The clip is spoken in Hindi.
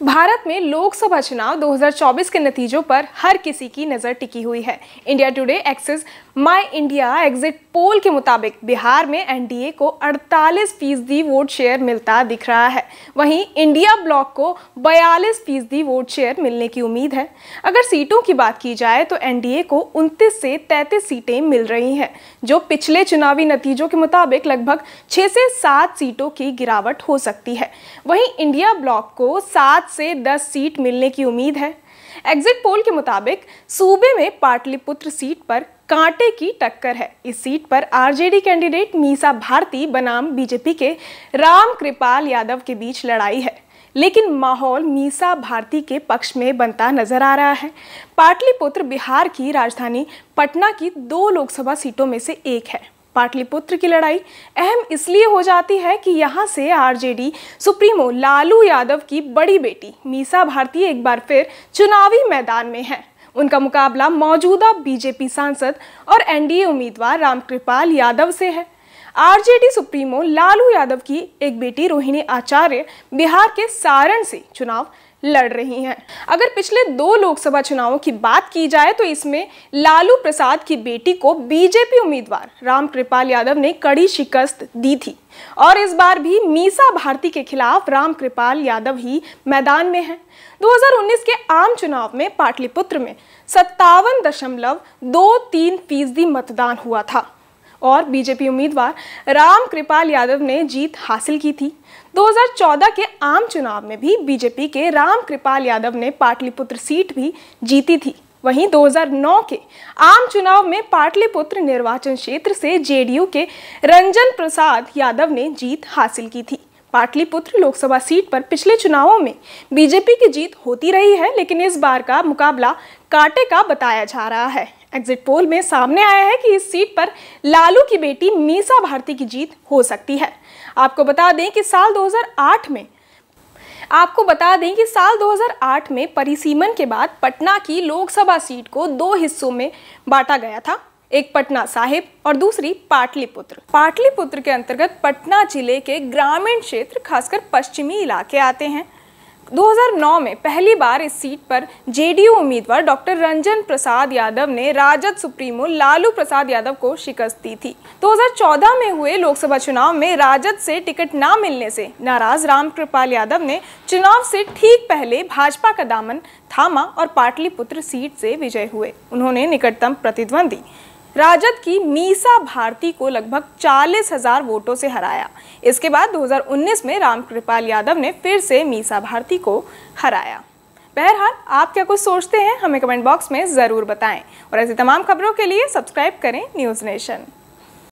भारत में लोकसभा चुनाव 2024 के नतीजों पर हर किसी की नजर टिकी हुई है। इंडिया टुडे एक्सेस माई इंडिया एग्जिट पोल के मुताबिक बिहार में एनडीए को 48% वोट शेयर मिलता दिख रहा है। वहीं इंडिया ब्लॉक को 42% वोट शेयर मिलने की उम्मीद है। अगर सीटों की बात की जाए तो एनडीए को 29 से 33 सीटें मिल रही हैं, जो पिछले चुनावी नतीजों के मुताबिक लगभग 6 से 7 सीटों की गिरावट हो सकती है। वहीं इंडिया ब्लॉक को 7 से 10 सीट मिलने की उम्मीद है। एग्जिट पोल के मुताबिक सूबे में पाटलिपुत्र सीट पर कांटे की टक्कर है। इस सीट पर आरजेडी कैंडिडेट मीसा भारती बनाम बीजेपी के रामकृपाल यादव के बीच लड़ाई है, लेकिन माहौल मीसा भारती के पक्ष में बनता नजर आ रहा है। पाटलिपुत्र बिहार की राजधानी पटना की 2 लोकसभा सीटों में से एक है। पाटलिपुत्र की लड़ाई अहम इसलिए हो जाती है कि यहां से आरजेडी सुप्रीमो लालू यादव की बड़ी बेटी मीसा भारती एक बार फिर चुनावी मैदान में है। उनका मुकाबला मौजूदा बीजेपी सांसद और एनडीए उम्मीदवार रामकृपाल यादव से है। आरजेडी सुप्रीमो लालू यादव की एक बेटी रोहिणी आचार्य बिहार के सारण से चुनाव लड़ रही हैं। अगर पिछले 2 लोकसभा चुनावों की बात की जाए तो इसमें लालू प्रसाद की बेटी को बीजेपी उम्मीदवार रामकृपाल यादव ने कड़ी शिकस्त दी थी और इस बार भी मीसा भारती के खिलाफ रामकृपाल यादव ही मैदान में हैं। 2019 के आम चुनाव में पाटलिपुत्र में 57.23% मतदान हुआ था और बीजेपी उम्मीदवार रामकृपाल यादव ने जीत हासिल की थी। 2014 के आम चुनाव में भी बीजेपी के रामकृपाल यादव ने पाटलिपुत्र सीट भी जीती थी। वहीं 2009 के आम चुनाव में पाटलिपुत्र निर्वाचन क्षेत्र से जेडीयू के रंजन प्रसाद यादव ने जीत हासिल की थी। पाटलिपुत्र लोकसभा सीट पर पिछले चुनावों में बीजेपी की जीत होती रही है, लेकिन इस बार का मुकाबला कांटे का बताया जा रहा है। एग्जिट पोल में सामने आया है कि इस सीट पर लालू की बेटी मीसा भारती की जीत हो सकती है। आपको बता दें कि साल 2008 में परिसीमन के बाद पटना की लोकसभा सीट को 2 हिस्सों में बांटा गया था, एक पटना साहिब और दूसरी पाटलिपुत्र। पाटलिपुत्र के अंतर्गत पटना जिले के ग्रामीण क्षेत्र खासकर पश्चिमी इलाके आते हैं। 2009 में पहली बार इस सीट पर जेडीयू उम्मीदवार डॉक्टर रंजन प्रसाद यादव ने राजद सुप्रीमो लालू प्रसाद यादव को शिकस्त दी थी। 2014 में हुए लोकसभा चुनाव में राजद से टिकट न मिलने से नाराज रामकृपाल यादव ने चुनाव से ठीक पहले भाजपा का दामन थामा और पाटलिपुत्र सीट से विजयी हुए। उन्होंने निकटतम प्रतिद्वंदी राजद की मीसा भारती को लगभग 40,000 वोटों से हराया। इसके बाद 2019 में रामकृपाल यादव ने फिर से मीसा भारती को हराया। बहरहाल, आप क्या कुछ सोचते हैं हमें कमेंट बॉक्स में ज़रूर बताएं और ऐसी तमाम खबरों के लिए सब्सक्राइब करें न्यूज़ नेशन।